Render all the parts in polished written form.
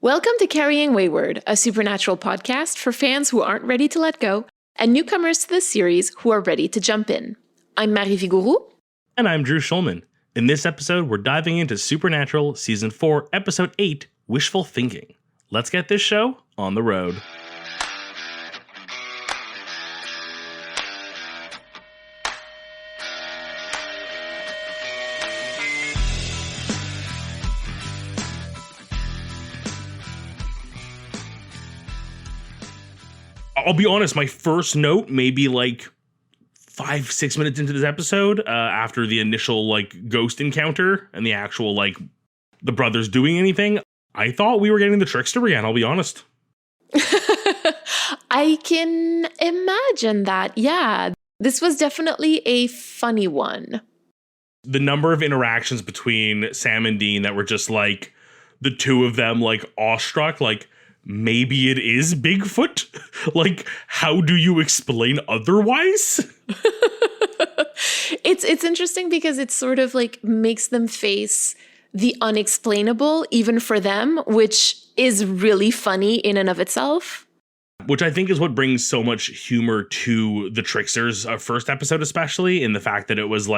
Welcome to Carrying Wayward, a supernatural podcast for fans who aren't ready to let go and newcomers to this series who are ready to jump in. I'm Marie Vigourou. And I'm Drew Schulman. In this episode, we're diving into Supernatural Season 4, Episode 8, Wishful Thinking. Let's get this show on the road. I'll be honest, my first note, maybe like 5-6 minutes into this episode, after the initial ghost encounter and the actual the brothers doing anything, I thought we were getting the trickster again, I'll be honest. I can imagine that, yeah. This was definitely a funny one. The number of interactions between Sam and Dean that were just the two of them awestruck, maybe it is Bigfoot? How do you explain otherwise? It's interesting because it sort of makes them face the unexplainable, even for them, which is really funny in and of itself. Which I think is what brings so much humor to the Tricksters first episode, especially in the fact that it was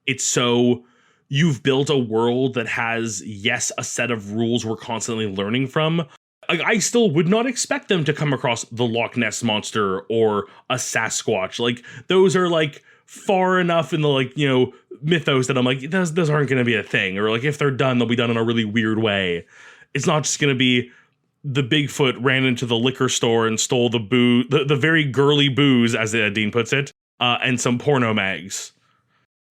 it's so, you've built a world that has, yes, a set of rules we're constantly learning from. I still would not expect them to come across the Loch Ness Monster or a Sasquatch. Those are far enough in the mythos that I'm those aren't going to be a thing. Or if they're done, they'll be done in a really weird way. It's not just going to be the Bigfoot ran into the liquor store and stole the booze, the very girly booze, as Dean puts it, and some porno mags.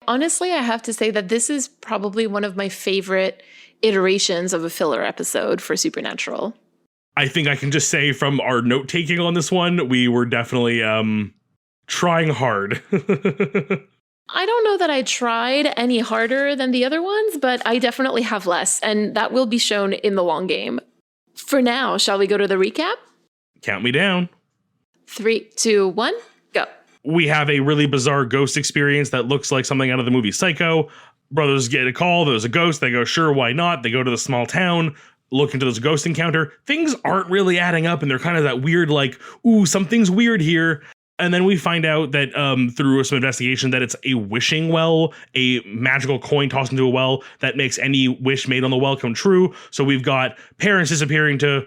Honestly, I have to say that this is probably one of my favorite iterations of a filler episode for Supernatural. I think I can just say from our note taking on this one, we were definitely trying hard. I don't know that I tried any harder than the other ones, but I definitely have less, and that will be shown in the long game. For now, shall we go to the recap? Count me down. 3, 2, 1, go. We have a really bizarre ghost experience that looks like something out of the movie Psycho. Brothers get a call, there's a ghost, they go, sure, why not? They go to the small town, look into this ghost encounter. Things aren't really adding up, and they're kind of that weird, ooh, something's weird here. And then we find out that through some investigation that it's a wishing well, a magical coin tossed into a well that makes any wish made on the well come true. So we've got parents disappearing to,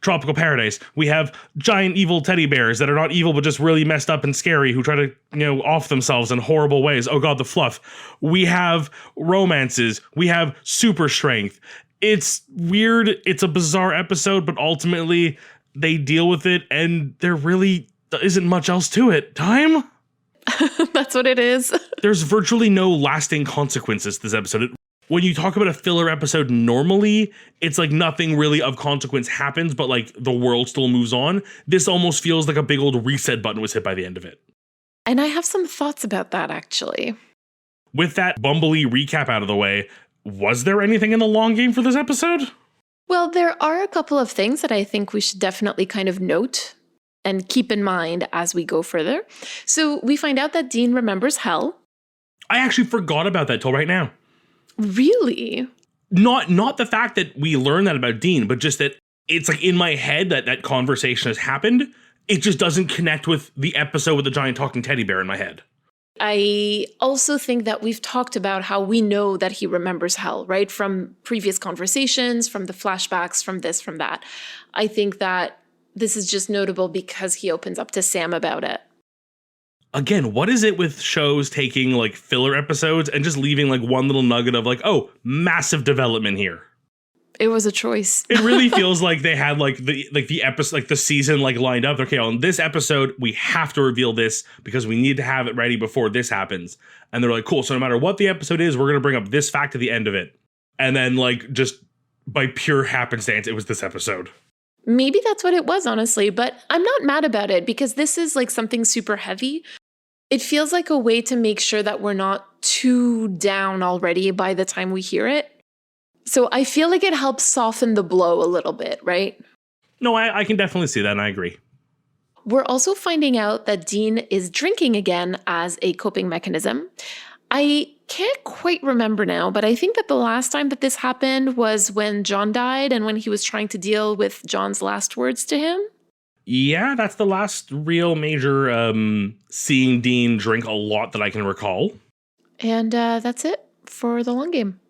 tropical paradise. We have giant evil teddy bears that are not evil, but just really messed up and scary who try to, off themselves in horrible ways. Oh God, the fluff. We have romances. We have super strength. It's weird. It's a bizarre episode, but ultimately they deal with it and there really isn't much else to it. Time? That's what it is. There's virtually no lasting consequences to this episode. When you talk about a filler episode normally, it's nothing really of consequence happens, but the world still moves on. This almost feels like a big old reset button was hit by the end of it. And I have some thoughts about that, actually. With that bumbly recap out of the way, was there anything in the long game for this episode? Well, there are a couple of things that I think we should definitely kind of note and keep in mind as we go further. So we find out that Dean remembers hell. I actually forgot about that till right now. Really? Not the fact that we learned that about Dean, but just that it's in my head that conversation has happened. It just doesn't connect with the episode with the giant talking teddy bear in my head. I also think that we've talked about how we know that he remembers hell, right? From previous conversations, from the flashbacks, from this, from that. I think that this is just notable because he opens up to Sam about it. Again, what is it with shows taking filler episodes and just leaving one little nugget of oh, massive development here? It was a choice. It really feels like they had the episode, the season lined up. Okay, on this episode, we have to reveal this because we need to have it ready before this happens. And they're cool. So no matter what the episode is, we're going to bring up this fact at the end of it. And then just by pure happenstance, it was this episode. Maybe that's what it was, honestly, but I'm not mad about it because this is something super heavy. It feels like a way to make sure that we're not too down already by the time we hear it. So I feel like it helps soften the blow a little bit, right? No, I can definitely see that, and I agree. We're also finding out that Dean is drinking again as a coping mechanism. I can't quite remember now, but I think that the last time that this happened was when John died and when he was trying to deal with John's last words to him. Yeah, that's the last real major seeing Dean drink a lot that I can recall. And that's it for the long game.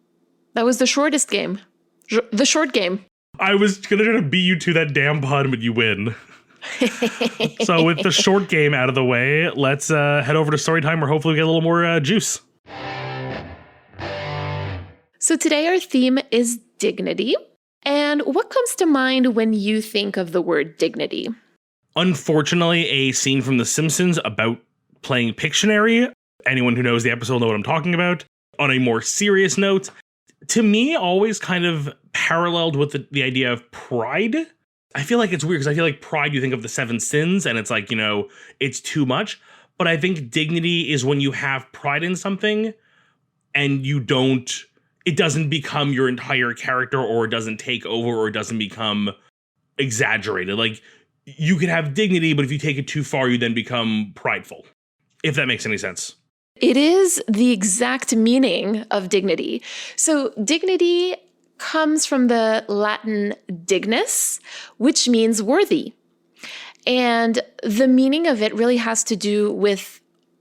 That was the shortest game. The short game. I was going to try to beat you to that damn pun, but you win. So with the short game out of the way, let's head over to story time where hopefully we get a little more juice. So today our theme is dignity. And what comes to mind when you think of the word dignity? Unfortunately, a scene from The Simpsons about playing Pictionary. Anyone who knows the episode will know what I'm talking about. On a more serious note, to me, always kind of paralleled with the idea of pride. I feel like it's weird because I feel like pride, you think of the 7 sins and it's like, it's too much. But I think dignity is when you have pride in something and it doesn't become your entire character, or it doesn't take over, or it doesn't become exaggerated. Like, you could have dignity, but if you take it too far, you then become prideful. If that makes any sense. It is the exact meaning of dignity. So dignity comes from the Latin dignus, which means worthy. And the meaning of it really has to do with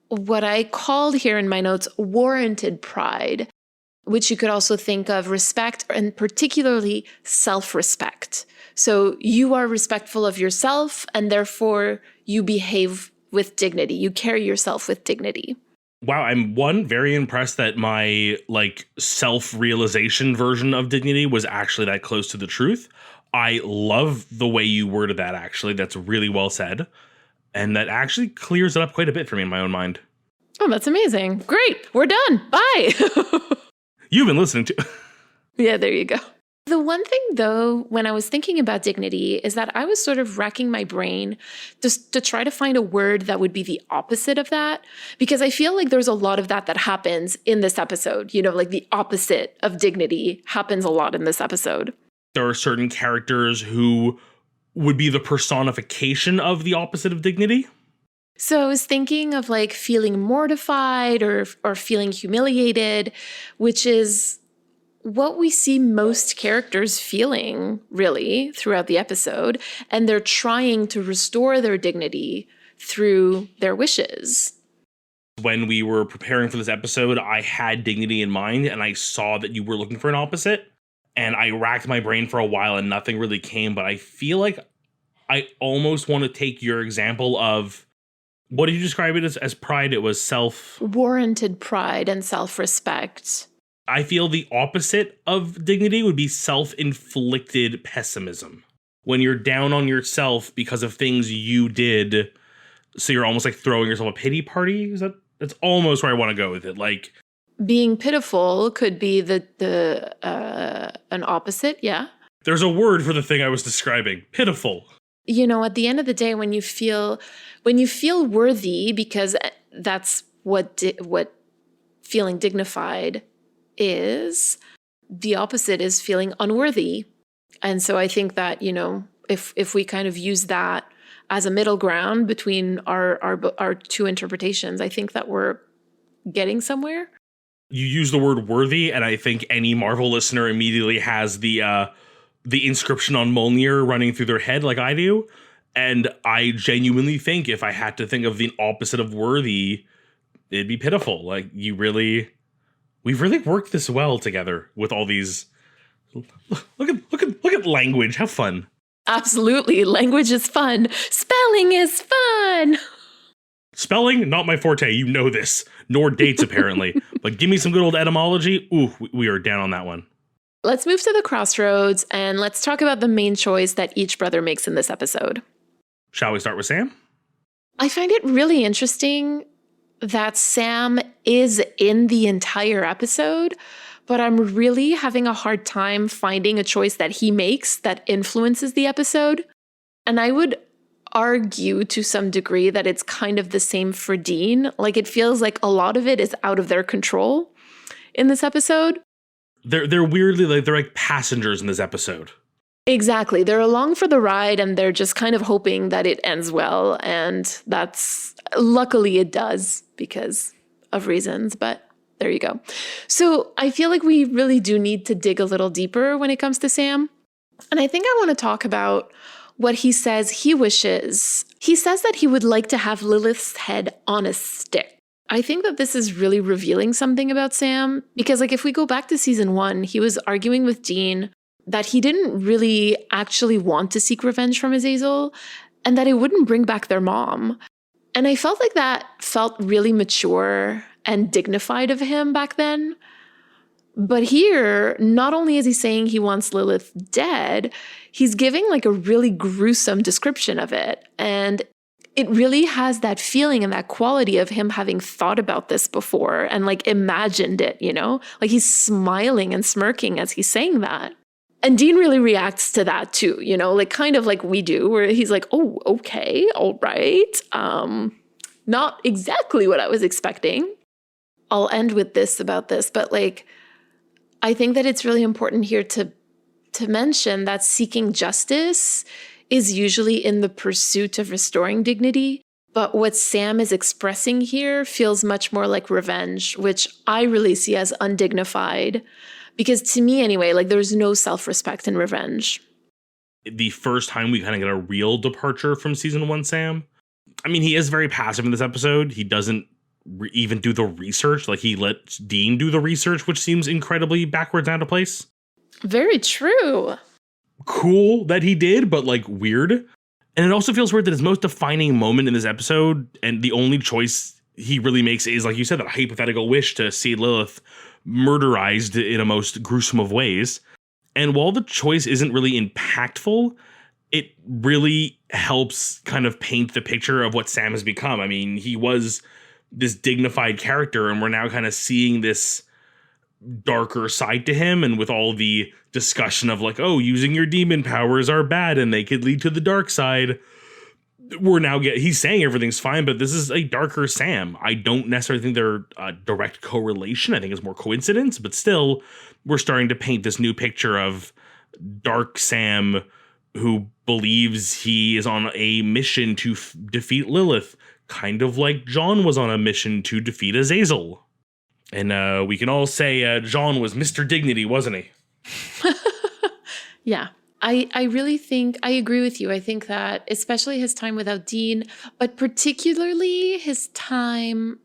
what I called here in my notes warranted pride, which you could also think of respect, and particularly self-respect. So you are respectful of yourself, and therefore you behave with dignity. You carry yourself with dignity. Wow, I'm very impressed that my self-realization version of dignity was actually that close to the truth. I love the way you worded that, actually. That's really well said. And that actually clears it up quite a bit for me in my own mind. Oh, that's amazing. Great. We're done. Bye. You've been listening to... Yeah, there you go. The one thing, though, when I was thinking about dignity is that I was sort of racking my brain just to try to find a word that would be the opposite of that, because I feel like there's a lot of that happens in this episode. Like the opposite of dignity happens a lot in this episode. There are certain characters who would be the personification of the opposite of dignity. So I was thinking of like feeling mortified or feeling humiliated, which is what we see most characters feeling really throughout the episode. And they're trying to restore their dignity through their wishes. When we were preparing for this episode, I had dignity in mind and I saw that you were looking for an opposite. And I racked my brain for a while and nothing really came. But I feel like I almost want to take your example of, what did you describe it as pride? It was warranted pride and self-respect. I feel the opposite of dignity would be self-inflicted pessimism. When you're down on yourself because of things you did, so you're almost like throwing yourself a pity party. That's almost where I want to go with it. Like, being pitiful could be an opposite, yeah. There's a word for the thing I was describing. Pitiful. At the end of the day, when you feel worthy, because that's what feeling dignified is, the opposite is feeling unworthy. And so I think that, if we kind of use that as a middle ground between our two interpretations, I think that we're getting somewhere. You use the word worthy, and I think any Marvel listener immediately has the inscription on Mjolnir running through their head like I do. And I genuinely think if I had to think of the opposite of worthy, it'd be pitiful. Like, we've really worked this well together with all these. Look at language. Have fun. Absolutely. Language is fun. Spelling is fun. Spelling, not my forte. You know this. Nor dates, apparently. But give me some good old etymology. Ooh, we are down on that one. Let's move to the crossroads and let's talk about the main choice that each brother makes in this episode. Shall we start with Sam? I find it really interesting that Sam is in the entire episode, but I'm really having a hard time finding a choice that he makes that influences the episode. And I would argue to some degree that it's kind of the same for Dean. Like, it feels like a lot of it is out of their control in this episode. They're weirdly they're like passengers in this episode. Exactly. They're along for the ride and they're just kind of hoping that it ends well. And luckily it does because of reasons, but There you go. So I feel like we really do need to dig a little deeper when it comes to Sam. And I think I want to talk about what he says he wishes. He says that he would like to have Lilith's head on a stick. I think that this is really revealing something about Sam, because like if we go back to season 1, he was arguing with Dean that he didn't really actually want to seek revenge from Azazel and that it wouldn't bring back their mom. And I felt like that felt really mature and dignified of him back then. But here, not only is he saying he wants Lilith dead, he's giving like a really gruesome description of it. And it really has that feeling and that quality of him having thought about this before and like imagined it, you know? Like he's smiling and smirking as he's saying that. And Dean really reacts to that too, you know, like kind of like we do, where he's like, oh, okay, all right. Not exactly what I was expecting. I'll end with this about this, but like, I think that it's really important here to mention that seeking justice is usually in the pursuit of restoring dignity. But what Sam is expressing here feels much more like revenge, which I really see as undignified. Because to me anyway, like there's no self-respect in revenge. The first time we kind of get a real departure from season 1 Sam. I mean, he is very passive in this episode. He doesn't even do the research. Like he lets Dean do the research, which seems incredibly backwards out of place. Very true. Cool that he did, but like weird. And it also feels weird that his most defining moment in this episode and the only choice he really makes is, like you said, that hypothetical wish to see Lilith murderized in a most gruesome of ways. And while the choice isn't really impactful, it really helps kind of paint the picture of what Sam has become. I mean, he was this dignified character, and we're now kind of seeing this darker side to him. And with all the discussion of like, oh, using your demon powers are bad and they could lead to the dark side, we're now he's saying everything's fine, but this is a darker Sam. I don't necessarily think they're a direct correlation. I think it's more coincidence, but still, we're starting to paint this new picture of dark Sam who believes he is on a mission to defeat Lilith, kind of like John was on a mission to defeat Azazel. And we can all say John was Mr. Dignity, wasn't he? Yeah. I really think I agree with you. I think that especially his time without Dean, but particularly his time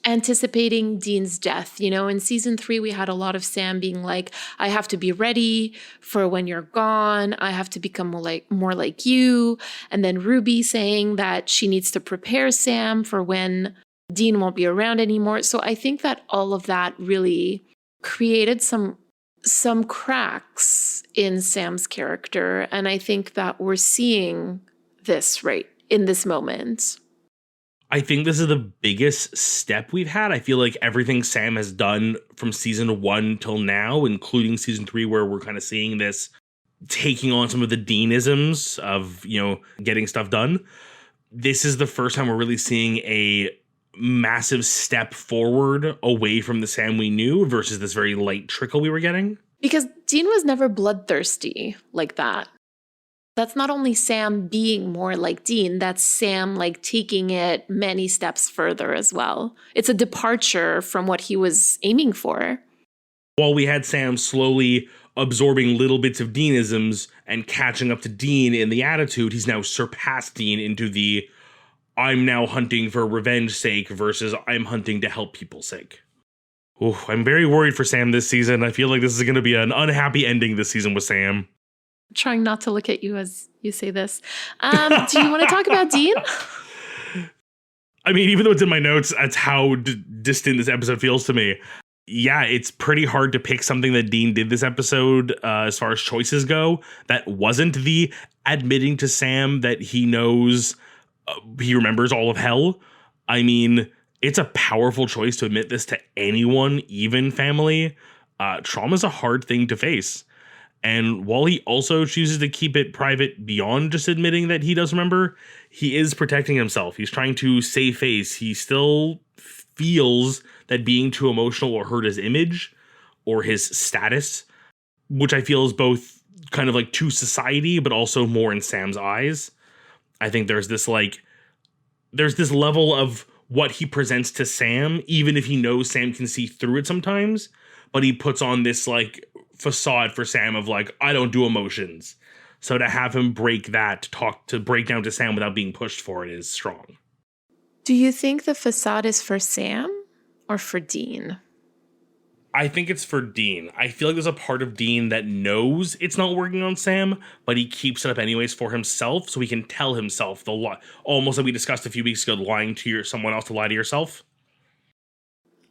anticipating Dean's death. You know, in season 3, we had a lot of Sam being like, I have to be ready for when you're gone. I have to become more like you. And then Ruby saying that she needs to prepare Sam for when Dean won't be around anymore. So I think that all of that really created some cracks in Sam's character. And I think that we're seeing this right in this moment. I think this is the biggest step we've had. I feel like everything Sam has done from season 1 till now, including season 3, where we're kind of seeing this taking on some of the Deanisms of, you know, getting stuff done. This is the first time we're really seeing a massive step forward away from the Sam we knew versus this very light trickle we were getting. Because Dean was never bloodthirsty like that. That's not only Sam being more like Dean, that's Sam like taking it many steps further as well. It's a departure from what he was aiming for. While we had Sam slowly absorbing little bits of Deanisms and catching up to Dean in the attitude, he's now surpassed Dean into the I'm now hunting for revenge sake versus I'm hunting to help people's sake. Ooh, I'm very worried for Sam this season. I feel like this is going to be an unhappy ending this season with Sam. Trying not to look at you as you say this. Do you want to talk about Dean? I mean, even though it's in my notes, that's how distant this episode feels to me. Yeah, it's pretty hard to pick something that Dean did this episode as far as choices go that wasn't the admitting to Sam that he knows he remembers all of hell. I mean, it's a powerful choice to admit this to anyone, even family. Trauma is a hard thing to face. And while he also chooses to keep it private beyond just admitting that he does remember, he is protecting himself. He's trying to save face. He still feels that being too emotional will hurt his image or his status, which I feel is both kind of like to society, but also more in Sam's eyes. I think there's this level of what he presents to Sam, even if he knows Sam can see through it sometimes, but he puts on this like facade for Sam of like, I don't do emotions. So to have him break that, to break down to Sam without being pushed for it is strong. Do you think the facade is for Sam or for Dean? I think it's for Dean. I feel like there's a part of Dean that knows it's not working on Sam, but he keeps it up anyways for himself, so he can tell himself the lie. Almost like we discussed a few weeks ago, lying to someone else to lie to yourself.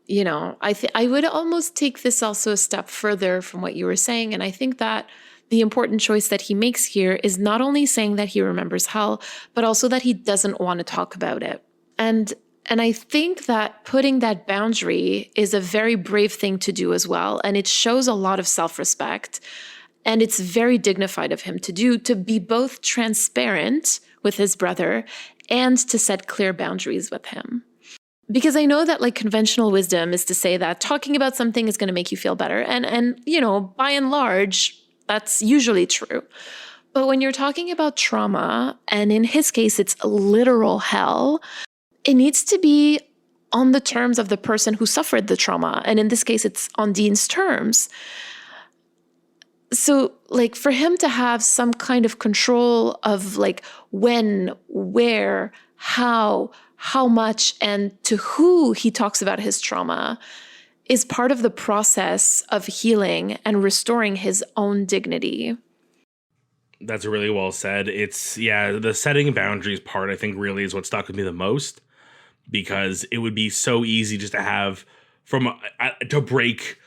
You know, I would almost take this also a step further from what you were saying, and I think that the important choice that he makes here is not only saying that he remembers hell, but also that he doesn't want to talk about it. And I think that putting that boundary is a very brave thing to do as well. And it shows a lot of self-respect. And it's very dignified of him to do, to be both transparent with his brother and to set clear boundaries with him. Because I know that like conventional wisdom is to say that talking about something is going to make you feel better. And you know, by and large, that's usually true. But when you're talking about trauma, and in his case, it's literal hell, it needs to be on the terms of the person who suffered the trauma. And in this case, it's on Dean's terms. So like for him to have some kind of control of like when, where, how much, and to who he talks about his trauma is part of the process of healing and restoring his own dignity. That's really well said. It's, yeah, the setting boundaries part, I think, really is what stuck with me the most, because it would be so easy just to have to break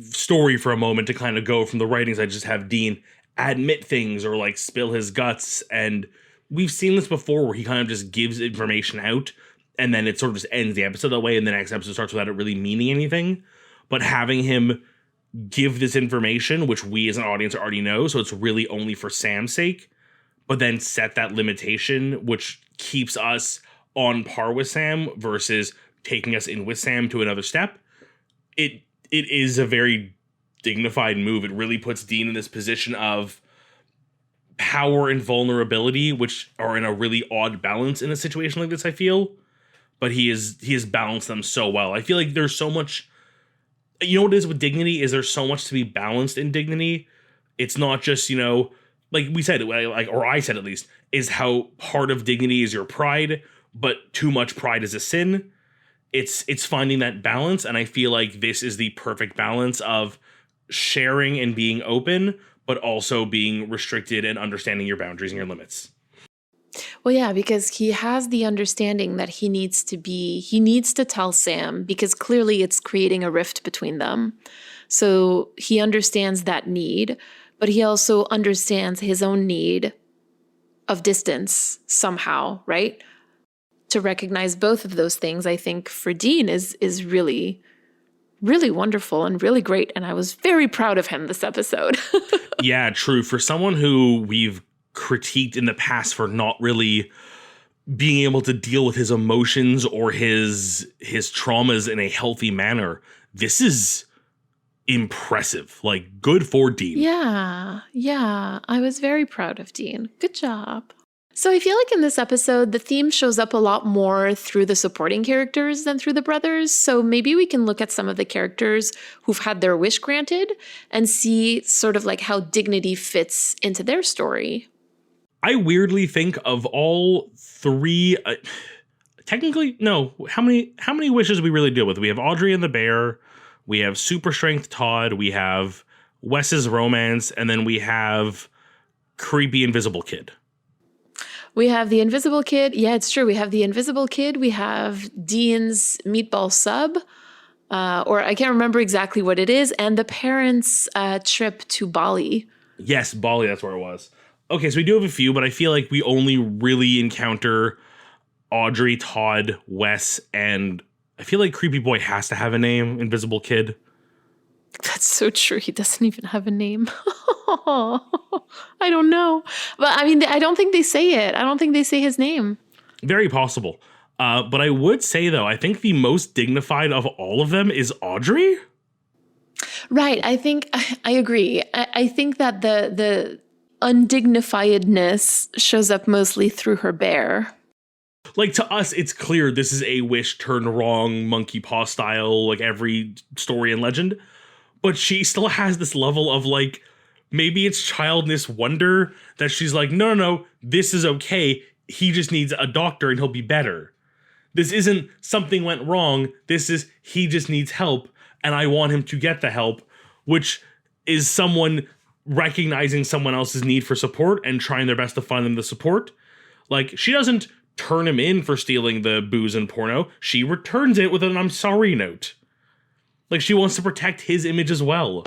story for a moment, to kind of go from the writings. I just have Dean admit things or like spill his guts. And we've seen this before where he kind of just gives information out and then it sort of just ends the episode that way. And the next episode starts without it really meaning anything. But having him give this information, which we as an audience already know, so it's really only for Sam's sake, but then set that limitation, which keeps us on par with Sam versus taking us in with Sam to another step. It is a very dignified move. It really puts Dean in this position of power and vulnerability, which are in a really odd balance in a situation like this, I feel. But he has balanced them so well. I feel like there's so much, you know what it is with dignity, is there's so much to be balanced in dignity. It's not just, you know, like we said, like, or I said at least, is how part of dignity is your pride, but too much pride is a sin. It's finding that balance, and I feel like this is the perfect balance of sharing and being open, but also being restricted and understanding your boundaries and your limits. Well, yeah, because he has the understanding that he needs to tell Sam, because clearly it's creating a rift between them. So he understands that need, but he also understands his own need of distance somehow, right? To recognize both of those things, I think for Dean is really, really wonderful and really great. And I was very proud of him this episode. Yeah, true. For someone who we've critiqued in the past for not really being able to deal with his emotions or his traumas in a healthy manner, this is impressive. Like, good for Dean. Yeah. I was very proud of Dean. Good job. So I feel like in this episode, the theme shows up a lot more through the supporting characters than through the brothers. So maybe we can look at some of the characters who've had their wish granted and see sort of like how dignity fits into their story. I weirdly think of all three, technically, no, how many wishes do we really deal with? We have Audrey and the bear, we have Super Strength Todd, we have Wes's romance, and then we have Creepy Invisible Kid. We have the Invisible Kid. Yeah, it's true. We have the Invisible Kid. We have Dean's meatball sub, or I can't remember exactly what it is, and the parents' trip to Bali. Yes, Bali, that's where it was. Okay, so we do have a few, but I feel like we only really encounter Audrey, Todd, Wes, and I feel like Creepy Boy has to have a name, Invisible Kid. That's so true. He doesn't even have a name. I don't know. But I mean, I don't think they say it. I don't think they say his name. Very possible. But I would say, though, I think the most dignified of all of them is Audrey. Right. I agree. I think that the undignifiedness shows up mostly through her bear. like to us, it's clear this is a wish turned wrong, monkey paw style, like every story and legend. But she still has this level of like, maybe it's childness wonder that she's like, no, this is okay. He just needs a doctor and he'll be better. This isn't something went wrong. This is he just needs help and I want him to get the help, which is someone recognizing someone else's need for support and trying their best to find them the support. Like, she doesn't turn him in for stealing the booze and porno. She returns it with an I'm sorry note. Like, she wants to protect his image as well.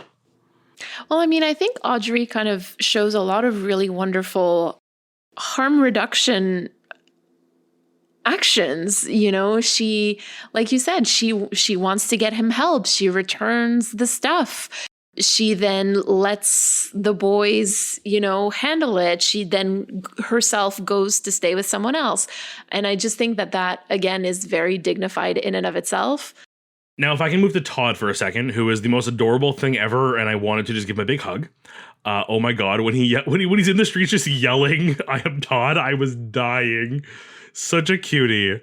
Well, I mean, I think Audrey kind of shows a lot of really wonderful harm reduction actions. You know, she, like you said, she wants to get him help. She returns the stuff. She then lets the boys, handle it. She then herself goes to stay with someone else. And I just think that again, is very dignified in and of itself. Now, if I can move to Todd for a second, who is the most adorable thing ever, and I wanted to just give him a big hug. Oh my God, when he's in the streets just yelling, "I am Todd," I was dying. Such a cutie.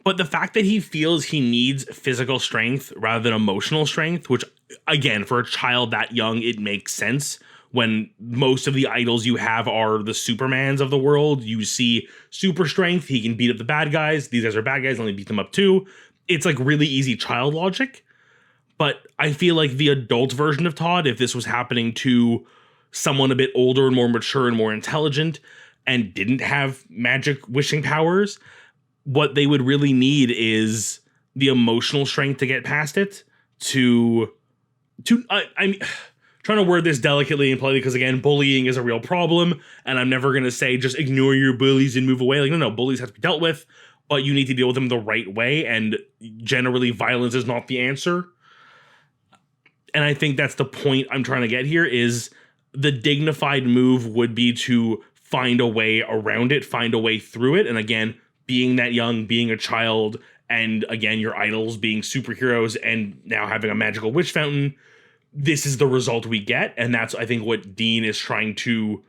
But the fact that he feels he needs physical strength rather than emotional strength, which, again, for a child that young, it makes sense. When most of the idols you have are the Supermans of the world, you see super strength, he can beat up the bad guys. These guys are bad guys, let me beat them up too. It's like really easy child logic. But I feel like the adult version of Todd, if this was happening to someone a bit older and more mature and more intelligent and didn't have magic wishing powers, what they would really need is the emotional strength to get past it. I'm trying to word this delicately and politely because, again, bullying is a real problem, and I'm never going to say just ignore your bullies and move away. Like, no, bullies have to be dealt with, but you need to deal with them the right way, and generally violence is not the answer. And I think that's the point I'm trying to get here, is the dignified move would be to find a way around it, find a way through it, and again, being that young, being a child, and again, your idols being superheroes and now having a magical wish fountain, this is the result we get. And that's, I think, what Dean is trying to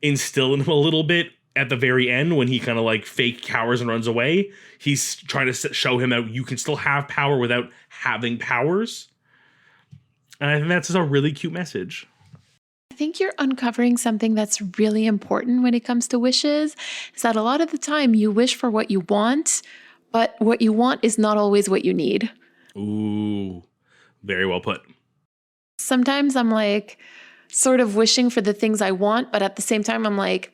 instill in him a little bit at the very end when he kind of like fake cowers and runs away. He's trying to show him that you can still have power without having powers. And I think that's just a really cute message. I think you're uncovering something that's really important when it comes to wishes, is that a lot of the time you wish for what you want, but what you want is not always what you need. Ooh, very well put. Sometimes I'm like sort of wishing for the things I want, but at the same time, I'm like,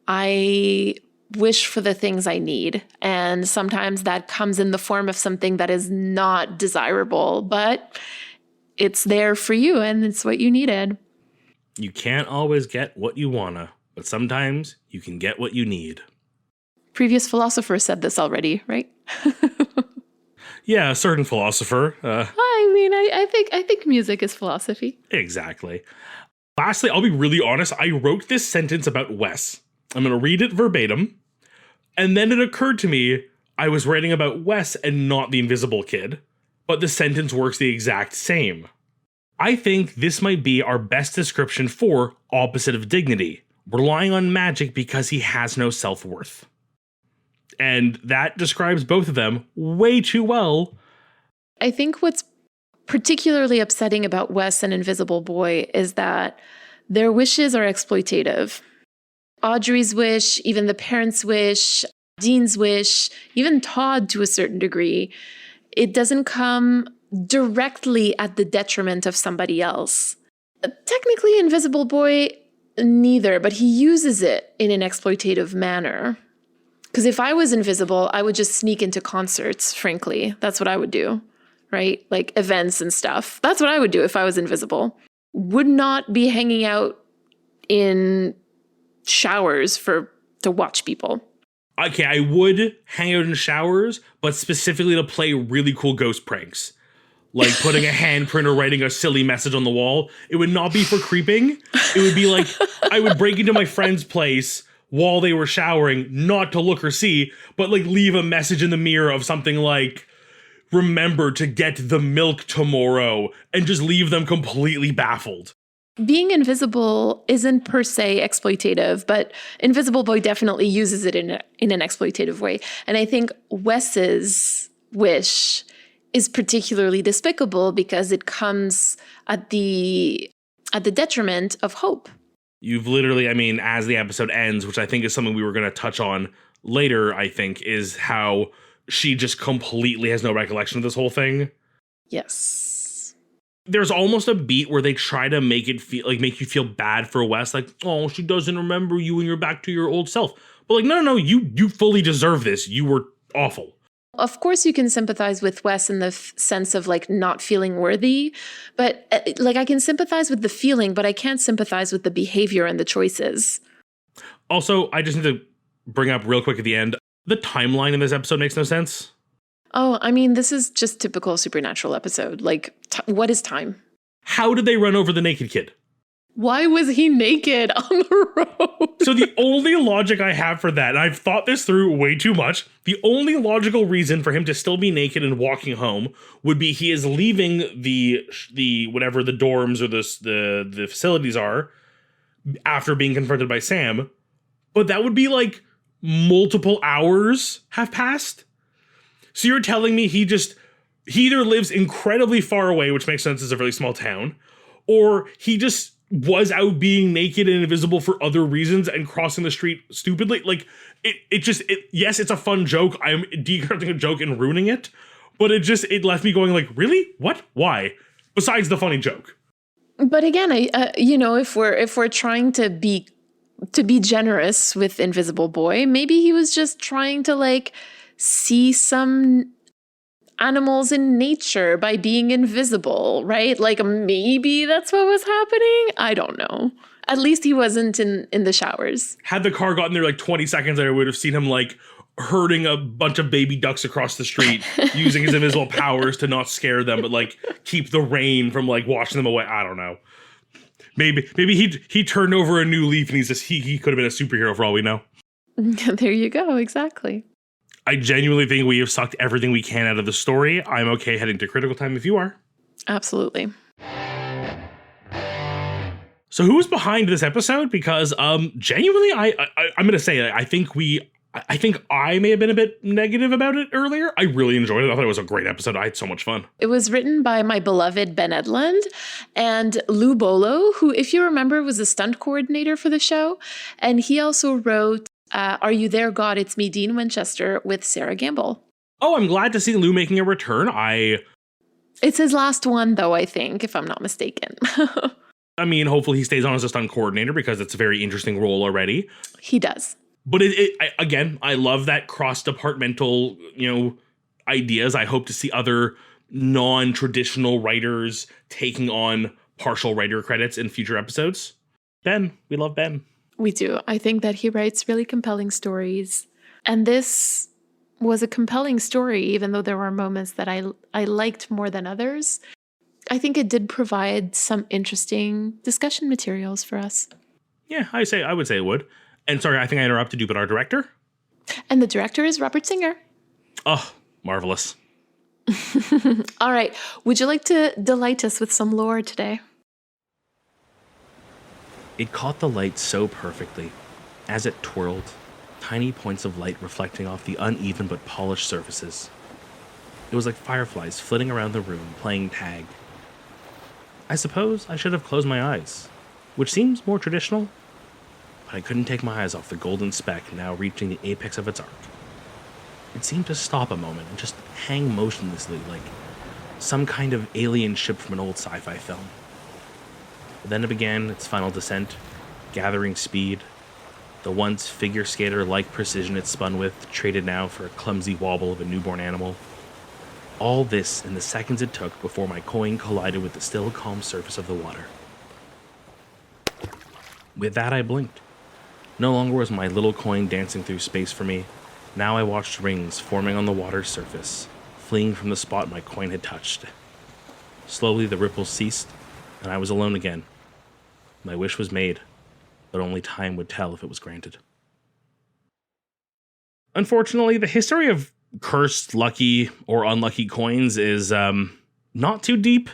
I wish for the things I need. And sometimes that comes in the form of something that is not desirable, but it's there for you and it's what you needed. You can't always get what you wanna, but sometimes you can get what you need. Previous philosopher said this already, right? Yeah, a certain philosopher. I mean, I think music is philosophy. Exactly. Lastly, I'll be really honest. I wrote this sentence about Wes. I'm going to read it verbatim. And then it occurred to me I was writing about Wes and not the Invisible Kid. But the sentence works the exact same. I think this might be our best description for opposite of dignity, relying on magic because he has no self-worth. And that describes both of them way too well. I think what's particularly upsetting about Wes and Invisible Boy is that their wishes are exploitative. Audrey's wish, even the parents' wish, Dean's wish, even Todd to a certain degree, it doesn't come directly at the detriment of somebody else. Technically, Invisible Boy, neither, but he uses it in an exploitative manner. Because if I was invisible, I would just sneak into concerts, frankly. That's what I would do, right? Like events and stuff. That's what I would do if I was invisible. Would not be hanging out in showers to watch people. Okay, I would hang out in showers, but specifically to play really cool ghost pranks. Like putting a handprint or writing a silly message on the wall. It would not be for creeping. It would be like I would break into my friend's place while they were showering, not to look or see, but like leave a message in the mirror of something like, remember to get the milk tomorrow, and just leave them completely baffled. Being invisible isn't per se exploitative, but Invisible Boy definitely uses it in an exploitative way. And I think Wes's wish is particularly despicable because it comes at the detriment of Hope. You've literally, I mean, as the episode ends, which I think is something we were going to touch on later, I think, is how she just completely has no recollection of this whole thing. Yes. There's almost a beat where they try to make it feel like make you feel bad for Wes, like, oh, she doesn't remember you and you're back to your old self. But like, no, you fully deserve this. You were awful. Of course, you can sympathize with Wes in the sense of like not feeling worthy, but like I can sympathize with the feeling, but I can't sympathize with the behavior and the choices. Also, I just need to bring up real quick at the end, the timeline in this episode makes no sense. Oh, I mean, this is just typical Supernatural episode. Like, what is time? How did they run over the naked kid? Why was he naked on the road? So the only logic I have for that, and I've thought this through way too much, the only logical reason for him to still be naked and walking home would be he is leaving the whatever the dorms or the facilities are after being confronted by Sam. But that would be like multiple hours have passed. So you're telling me he either lives incredibly far away, which makes sense, it's a really small town, or he just was out being naked and invisible for other reasons and crossing the street stupidly. Like yes, it's a fun joke. I'm deconstructing a joke and ruining it, but it left me going like, really? What? Why? Besides the funny joke. But again, if we're trying to be generous with Invisible Boy, maybe he was just trying to like see some animals in nature by being invisible, right? Like maybe that's what was happening. I don't know. At least he wasn't in the showers. Had the car gotten there like 20 seconds, I would have seen him like herding a bunch of baby ducks across the street using his invisible powers to not scare them, but like keep the rain from like washing them away. I don't know. Maybe he turned over a new leaf and he could have been a superhero for all we know. There you go. Exactly. I genuinely think we have sucked everything we can out of the story. I'm okay heading to critical time if you are. Absolutely. So who's behind this episode? Because genuinely, I'm going to say I think I may have been a bit negative about it earlier. I really enjoyed it. I thought it was a great episode. I had so much fun. It was written by my beloved Ben Edlund and Lou Bolo, who, if you remember, was a stunt coordinator for the show. And he also wrote Are You There, God? It's Me, Dean Winchester, with Sarah Gamble. Oh, I'm glad to see Lou making a return. It's his last one, though, I think, if I'm not mistaken. I mean, hopefully he stays on as a stunt coordinator because it's a very interesting role already. He does. But again, I love that cross-departmental, ideas. I hope to see other non-traditional writers taking on partial writer credits in future episodes. Ben, we love Ben. We do. I think that he writes really compelling stories. And this was a compelling story, even though there were moments that I liked more than others. I think it did provide some interesting discussion materials for us. Yeah, I would say it would. And sorry, I think I interrupted you, but our director? And the director is Robert Singer. Oh, marvelous. All right. Would you like to delight us with some lore today? It caught the light so perfectly. As it twirled, tiny points of light reflecting off the uneven but polished surfaces. It was like fireflies flitting around the room, playing tag. I suppose I should have closed my eyes, which seems more traditional, but I couldn't take my eyes off the golden speck now reaching the apex of its arc. It seemed to stop a moment and just hang motionlessly like some kind of alien ship from an old sci-fi film. But then it began its final descent, gathering speed. The once figure skater-like precision it spun with traded now for a clumsy wobble of a newborn animal. All this in the seconds it took before my coin collided with the still calm surface of the water. With that, I blinked. No longer was my little coin dancing through space for me. Now I watched rings forming on the water's surface, fleeing from the spot my coin had touched. Slowly the ripples ceased, and I was alone again. My wish was made, but only time would tell if it was granted. Unfortunately, the history of cursed, lucky, or unlucky coins is not too deep.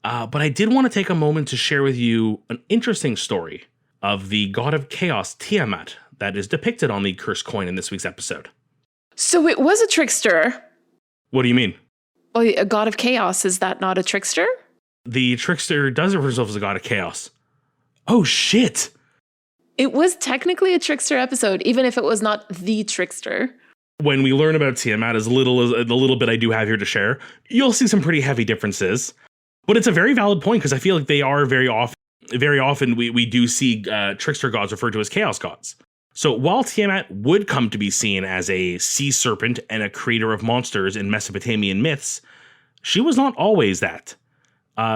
But I did want to take a moment to share with you an interesting story of the god of chaos, Tiamat, that is depicted on the cursed coin in this week's episode. So it was a trickster. What do you mean? Oh, a god of chaos. Is that not a trickster? The trickster does refer to himself as a god of chaos. Oh, shit. It was technically a trickster episode, even if it was not the trickster. When we learn about Tiamat, as little as the little bit I do have here to share, you'll see some pretty heavy differences. But it's a very valid point because I feel like they are very often we do see trickster gods referred to as chaos gods. So while Tiamat would come to be seen as a sea serpent and a creator of monsters in Mesopotamian myths, she was not always that.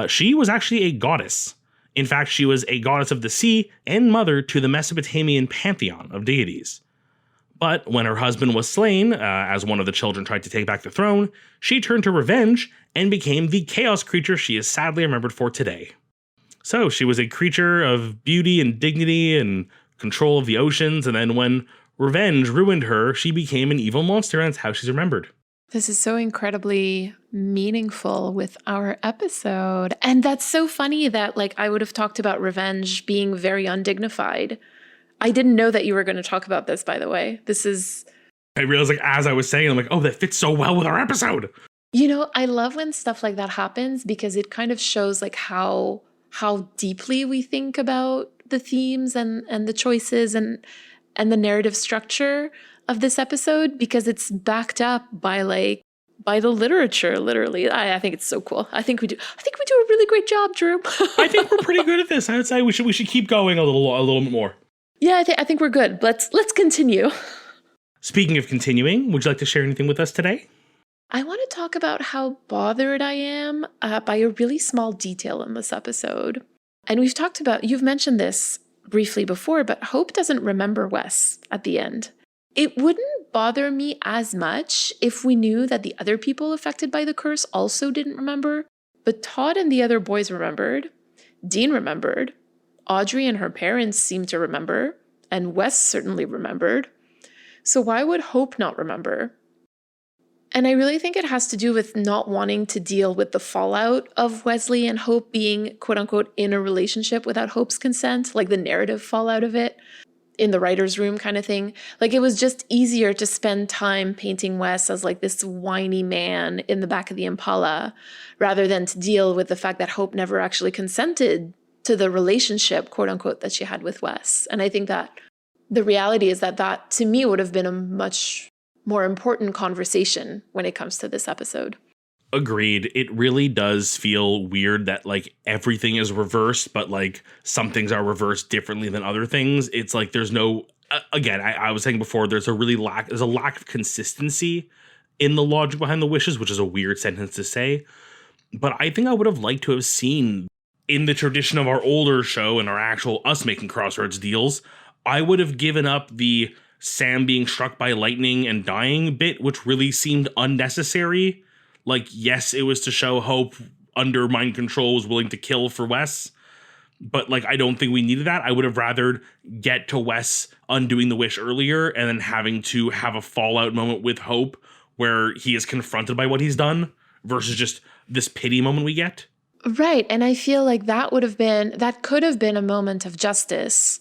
She was actually a goddess. In fact, she was a goddess of the sea and mother to the Mesopotamian pantheon of deities. But when her husband was slain, as one of the children tried to take back the throne, she turned to revenge and became the chaos creature she is sadly remembered for today. So she was a creature of beauty and dignity and control of the oceans, and then when revenge ruined her, she became an evil monster, and that's how she's remembered. This is so incredibly meaningful with our episode. And that's so funny that I would have talked about revenge being very undignified. I didn't know that you were going to talk about this, by the way. I realized as I was saying, I'm like, oh, that fits so well with our episode. I love when stuff like that happens because it kind of shows how deeply we think about the themes and the choices and the narrative structure of this episode, because it's backed up by the literature, literally. I think it's so cool. I think we do a really great job, Drew. I think we're pretty good at this. I would say we should keep going a little bit more. Yeah, I think we're good. Let's continue. Speaking of continuing, would you like to share anything with us today? I want to talk about how bothered I am by a really small detail in this episode. And you've mentioned this briefly before, but Hope doesn't remember Wes at the end. It wouldn't bother me as much if we knew that the other people affected by the curse also didn't remember, but Todd and the other boys remembered, Dean remembered, Audrey and her parents seemed to remember, and Wes certainly remembered. So why would Hope not remember? And I really think it has to do with not wanting to deal with the fallout of Wesley and Hope being, quote unquote, in a relationship without Hope's consent, like the narrative fallout of it in the writer's room kind of thing. It was just easier to spend time painting Wes as this whiny man in the back of the Impala rather than to deal with the fact that Hope never actually consented to the relationship, quote unquote, that she had with Wes. And I think that the reality is that to me would have been a much more important conversation when it comes to this episode. Agreed. It really does feel weird that everything is reversed, but some things are reversed differently than other things. It's there's no, again, I was saying before, there's a lack of consistency in the logic behind the wishes, which is a weird sentence to say. But I think I would have liked to have seen, in the tradition of our older show and our actual us making Crossroads deals, I would have given up the Sam being struck by lightning and dying bit, which really seemed unnecessary. Yes, it was to show Hope under mind control was willing to kill for Wes, but I don't think we needed that. I would have rather get to Wes undoing the wish earlier and then having to have a fallout moment with Hope where he is confronted by what he's done versus just this pity moment we get. Right. And I feel that could have been a moment of justice,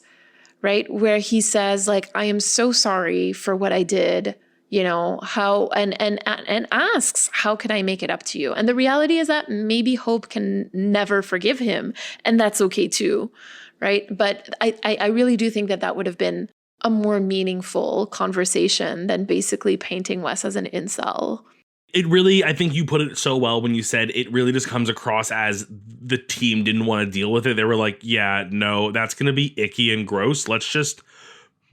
right? Where he says, I am so sorry for what I did, how, and asks, how can I make it up to you? And the reality is that maybe Hope can never forgive him, and that's okay too, right? But I really do think that would have been a more meaningful conversation than basically painting Wes as an incel. It really, I think you put it so well when you said it really just comes across as the team didn't want to deal with it. They were like, yeah, no, that's going to be icky and gross.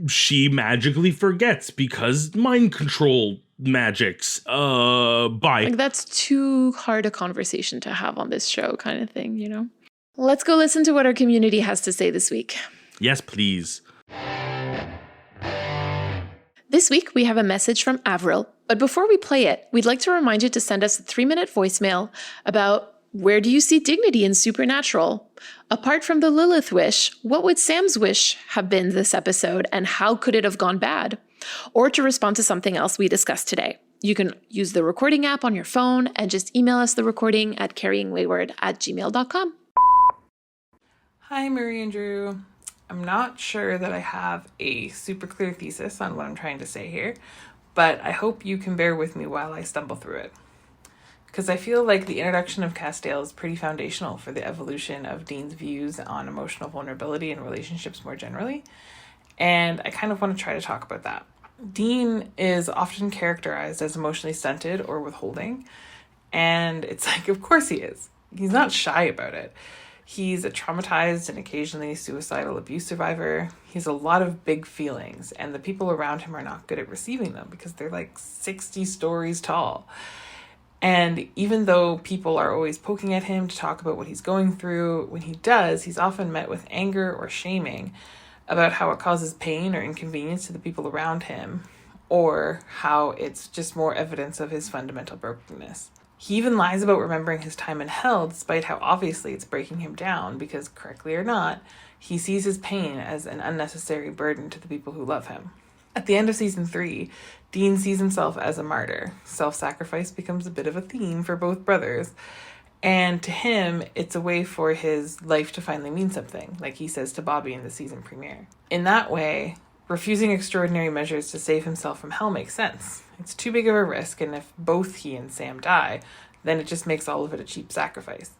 She magically forgets because mind control magics. Bye. That's too hard a conversation to have on this show kind of thing, Let's go listen to what our community has to say this week. Yes, please. This week, we have a message from Avril, but before we play it, we'd like to remind you to send us a 3-minute voicemail about where do you see dignity in Supernatural? Apart from the Lilith wish, what would Sam's wish have been this episode, and how could it have gone bad? Or to respond to something else we discussed today. You can use the recording app on your phone and just email us the recording at carryingwayward@gmail.com. Hi, Marie and Drew. I'm not sure that I have a super clear thesis on what I'm trying to say here, but I hope you can bear with me while I stumble through it. Because I feel like the introduction of Castiel is pretty foundational for the evolution of Dean's views on emotional vulnerability and relationships more generally, and I kind of want to try to talk about that. Dean is often characterized as emotionally stunted or withholding, and it's like, of course he is. He's not shy about it. He's a traumatized and occasionally suicidal abuse survivor. He has a lot of big feelings, and the people around him are not good at receiving them because they're like 60 stories tall. And even though people are always poking at him to talk about what he's going through, when he does, he's often met with anger or shaming about how it causes pain or inconvenience to the people around him, or how it's just more evidence of his fundamental brokenness. He even lies about remembering his time in hell, despite how obviously it's breaking him down, because correctly or not, he sees his pain as an unnecessary burden to the people who love him. At the end of season 3, Dean sees himself as a martyr. Self-sacrifice becomes a bit of a theme for both brothers, and to him, it's a way for his life to finally mean something, like he says to Bobby in the season premiere. In that way, refusing extraordinary measures to save himself from hell makes sense. It's too big of a risk, and if both he and Sam die, then it just makes all of it a cheap sacrifice.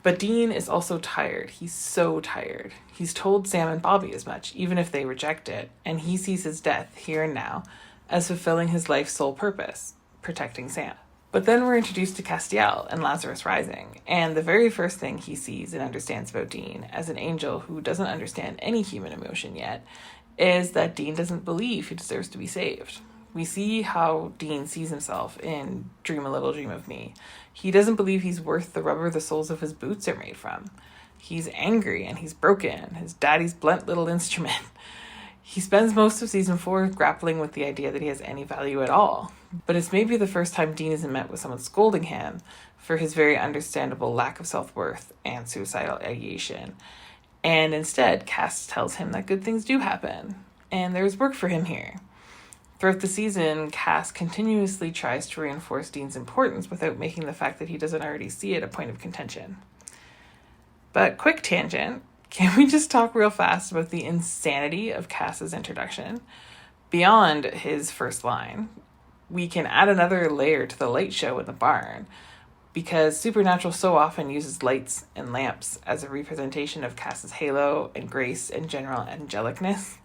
But Dean is also tired. He's so tired. He's told Sam and Bobby as much, even if they reject it, and he sees his death, here and now, as fulfilling his life's sole purpose, protecting Sam. But then we're introduced to Castiel and Lazarus Rising, and the very first thing he sees and understands about Dean, as an angel who doesn't understand any human emotion yet, is that Dean doesn't believe he deserves to be saved. We see how Dean sees himself in Dream a Little Dream of Me. He doesn't believe he's worth the rubber the soles of his boots are made from. He's angry and he's broken, his daddy's blunt little instrument. He spends most of season 4 grappling with the idea that he has any value at all. But it's maybe the first time Dean isn't met with someone scolding him for his very understandable lack of self-worth and suicidal ideation. And instead, Cass tells him that good things do happen, and there's work for him here. Throughout the season, Cass continuously tries to reinforce Dean's importance without making the fact that he doesn't already see it a point of contention. But quick tangent, can we just talk real fast about the insanity of Cass's introduction? Beyond his first line, we can add another layer to the light show in the barn, because Supernatural so often uses lights and lamps as a representation of Cass's halo and grace and general angelicness.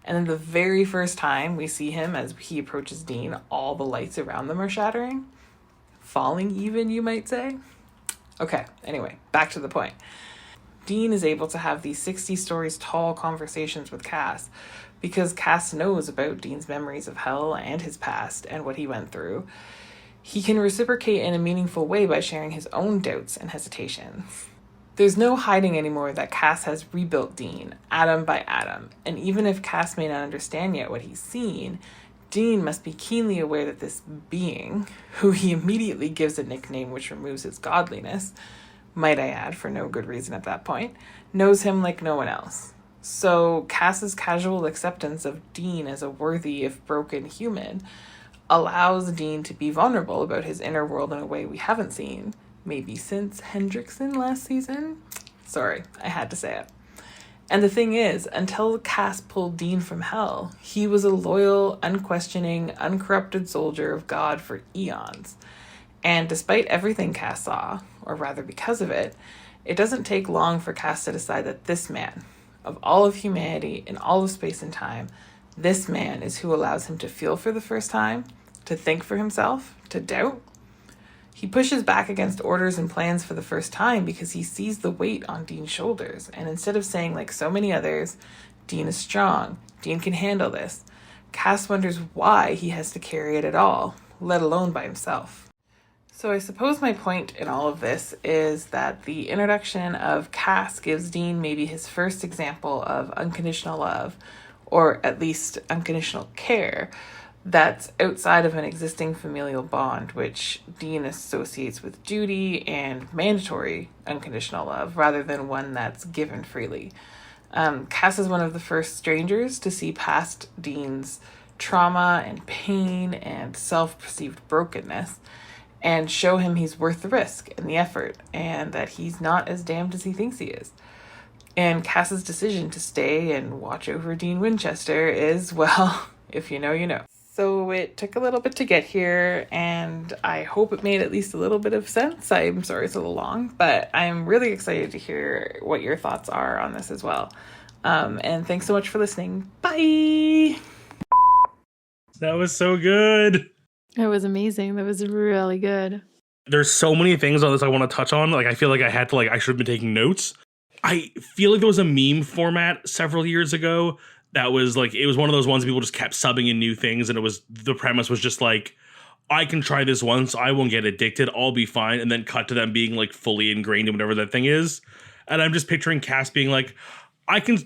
And then the very first time we see him as he approaches Dean, all the lights around them are shattering. Falling even, you might say. Okay, anyway, back to the point. Dean is able to have these 60 stories tall conversations with Cass because Cass knows about Dean's memories of hell and his past and what he went through. He can reciprocate in a meaningful way by sharing his own doubts and hesitations. There's no hiding anymore that Cass has rebuilt Dean, atom by atom, and even if Cass may not understand yet what he's seen, Dean must be keenly aware that this being, who he immediately gives a nickname which removes his godliness, might I add, for no good reason at that point, knows him like no one else. So Cass's casual acceptance of Dean as a worthy, if broken, human allows Dean to be vulnerable about his inner world in a way we haven't seen, maybe since Hendrickson last season. Sorry, I had to say it. And the thing is, until Cass pulled Dean from hell, he was a loyal, unquestioning, uncorrupted soldier of God for eons. And despite everything Cass saw, or rather because of it, it doesn't take long for Cass to decide that this man, of all of humanity in all of space and time, this man is who allows him to feel for the first time, to think for himself, to doubt. He pushes back against orders and plans for the first time because he sees the weight on Dean's shoulders. And instead of saying, like so many others, Dean is strong, Dean can handle this, Cass wonders why he has to carry it at all, let alone by himself. So I suppose my point in all of this is that the introduction of Cass gives Dean maybe his first example of unconditional love, or at least unconditional care, that's outside of an existing familial bond, which Dean associates with duty and mandatory unconditional love, rather than one that's given freely. Cass is one of the first strangers to see past Dean's trauma and pain and self-perceived brokenness, and show him he's worth the risk and the effort, and that he's not as damned as he thinks he is. And Cass's decision to stay and watch over Dean Winchester is, well, if you know, you know. So it took a little bit to get here, and I hope it made at least a little bit of sense. I'm sorry it's a little long, but I'm really excited to hear what your thoughts are on this as well. And thanks so much for listening. Bye! That was so good. That was amazing. That was really good. There's so many things on this I want to touch on. Like, I feel like I should have been taking notes. I feel like there was a meme format several years ago that was like, it was one of those ones people just kept subbing in new things, and the premise was just like, I can try this once, I won't get addicted, I'll be fine, and then cut to them being like fully ingrained in whatever that thing is. And I'm just picturing Cass being like, I can,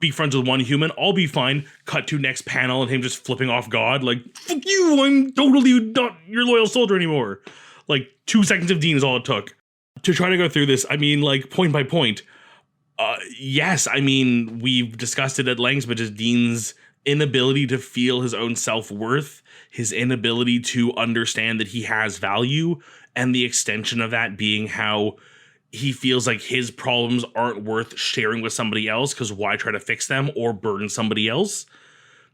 be friends with one human, I'll be fine. Cut to next panel and him just flipping off God, like, fuck you, I'm totally not your loyal soldier anymore. Like, 2 seconds of Dean is all it took. To try to go through this, I mean, like, point by point, yes, I mean, we've discussed it at length, but just Dean's inability to feel his own self-worth, his inability to understand that he has value, and the extension of that being how he feels like his problems aren't worth sharing with somebody else, because why try to fix them or burden somebody else?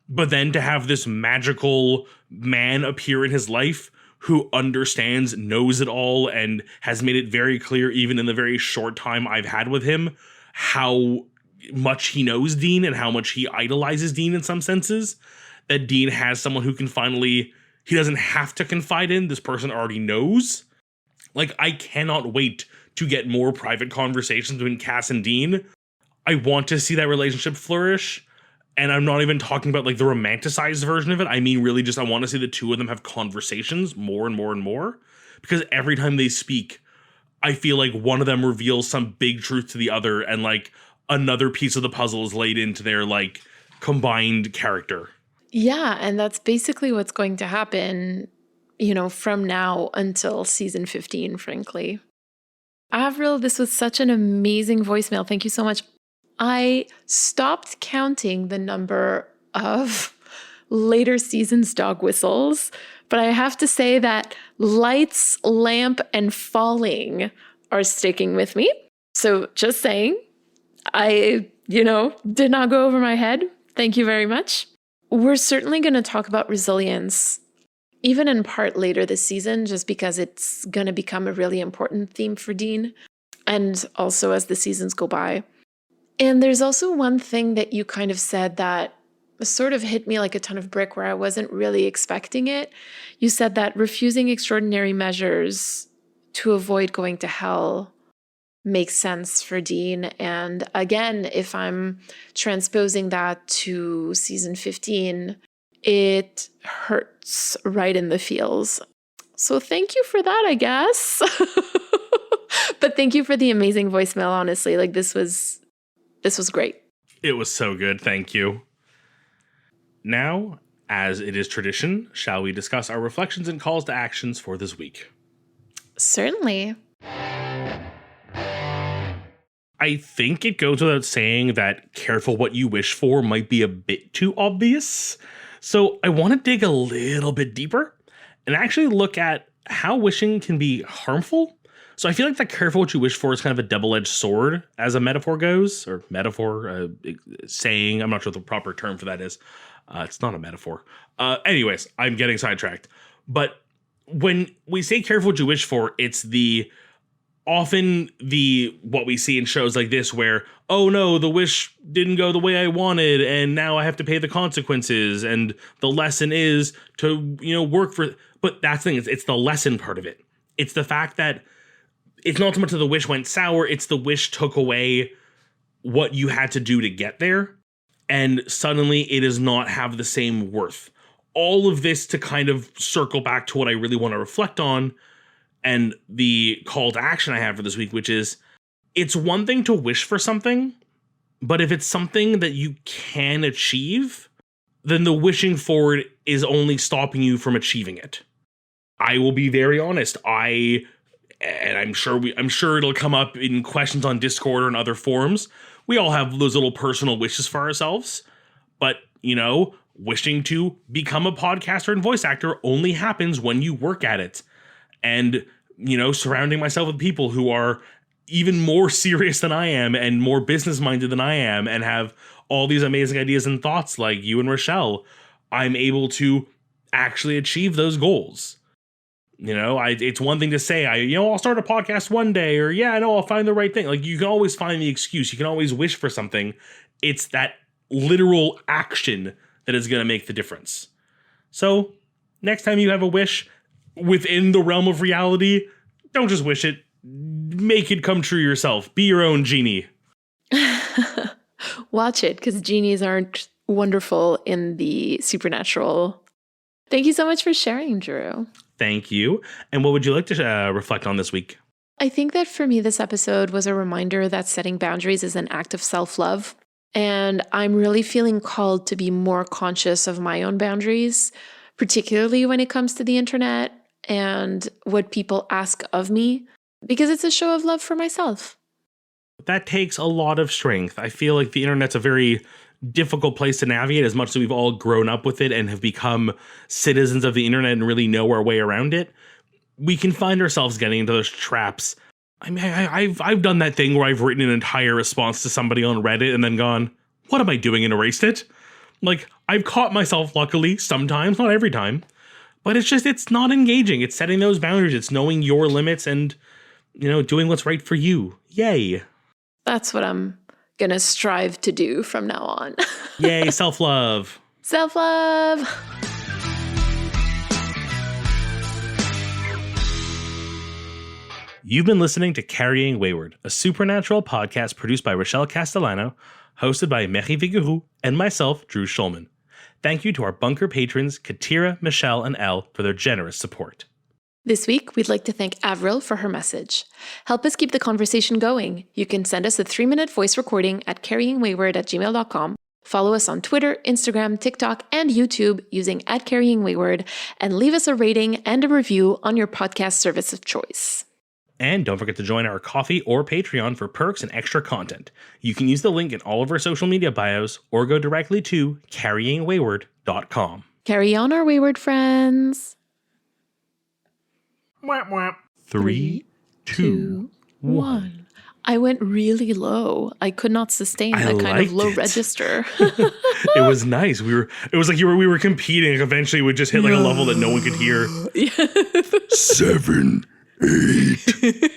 But then to have this magical man appear in his life who understands, knows it all, and has made it very clear, even in the very short time I've had with him, how much he knows Dean and how much he idolizes Dean in some senses, that Dean has someone who can finally, he doesn't have to confide in, this person already knows. Like, I cannot wait to get more private conversations between Cass and Dean. I want to see that relationship flourish, and I'm not even talking about like the romanticized version of it. I mean, really just I want to see the two of them have conversations more and more and more, because every time they speak, I feel like one of them reveals some big truth to the other, and like another piece of the puzzle is laid into their like combined character. Yeah, and that's basically what's going to happen, from now until season 15, frankly. Avril, this was such an amazing voicemail. Thank you so much. I stopped counting the number of later seasons dog whistles, but I have to say that lights, lamp, and falling are sticking with me. So just saying, I, did not go over my head. Thank you very much. We're certainly going to talk about resilience, even in part later this season, just because it's going to become a really important theme for Dean, and also as the seasons go by. And there's also one thing that you kind of said that sort of hit me like a ton of brick, where I wasn't really expecting it. You said that refusing extraordinary measures to avoid going to hell makes sense for Dean. And again, if I'm transposing that to season 15, it hurts right in the feels. So thank you for that, I guess. But thank you for the amazing voicemail, honestly. Like, this was great. It was so good. Thank you. Now, as it is tradition, shall we discuss our reflections and calls to actions for this week? Certainly. I think it goes without saying that careful what you wish for might be a bit too obvious. So I want to dig a little bit deeper and actually look at how wishing can be harmful. So I feel like that careful what you wish for is kind of a double-edged sword as a metaphor goes, or metaphor, saying. I'm not sure what the proper term for that is. It's not a metaphor. Anyways, I'm getting sidetracked. But when we say careful what you wish for, it's often what we see in shows like this where, oh no, the wish didn't go the way I wanted, and now I have to pay the consequences, and the lesson is to, work for. But that's the thing, it's the lesson part of it. It's the fact that it's not so much that the wish went sour, it's the wish took away what you had to do to get there, and suddenly it does not have the same worth. All of this to kind of circle back to what I really want to reflect on, and the call to action I have for this week, which is, it's one thing to wish for something, but if it's something that you can achieve, then the wishing for it is only stopping you from achieving it. I will be very honest. And I'm sure it'll come up in questions on Discord or in other forums. We all have those little personal wishes for ourselves. But, wishing to become a podcaster and voice actor only happens when you work at it. And, surrounding myself with people who are even more serious than I am and more business minded than I am and have all these amazing ideas and thoughts like you and Rochelle, I'm able to actually achieve those goals. It's one thing to say, I'll start a podcast one day, or I'll find the right thing. Like, you can always find the excuse. You can always wish for something. It's that literal action that is going to make the difference. So next time you have a wish within the realm of reality, don't just wish it. Make it come true yourself. Be your own genie. Watch it, because genies aren't wonderful in the supernatural. Thank you so much for sharing, Drew. Thank you. And what would you like to reflect on this week? I think that for me, this episode was a reminder that setting boundaries is an act of self-love. And I'm really feeling called to be more conscious of my own boundaries, particularly when it comes to the internet and what people ask of me, because it's a show of love for myself. That takes a lot of strength. I feel like the internet's a very difficult place to navigate, as much as we've all grown up with it and have become citizens of the internet and really know our way around it. We can find ourselves getting into those traps. I mean, I've done that thing where I've written an entire response to somebody on Reddit and then gone, what am I doing, and erased it? Like, I've caught myself, luckily, sometimes, not every time. But it's not engaging. It's setting those boundaries. It's knowing your limits and, doing what's right for you. Yay. That's what I'm going to strive to do from now on. Yay, self-love. Self-love. You've been listening to Carrying Wayward, a supernatural podcast produced by Rochelle Castellano, hosted by Mary Vigouroux, and myself, Drew Schulman. Thank you to our bunker patrons, Katira, Michelle, and Elle, for their generous support. This week, we'd like to thank Avril for her message. Help us keep the conversation going. You can send us a 3-minute voice recording at carryingwayward@gmail.com. Follow us on Twitter, Instagram, TikTok, and YouTube using @carryingwayward, and leave us a rating and a review on your podcast service of choice. And don't forget to join our Ko-fi or Patreon for perks and extra content. You can use the link in all of our social media bios or go directly to carryingwayward.com. Carry on, our wayward friends. Whap, whap. 3, 2, 1. I went really low. I could not sustain that kind of low register. It was nice. It was like we were competing. Eventually, we just hit like a level that no one could hear. 7, 8.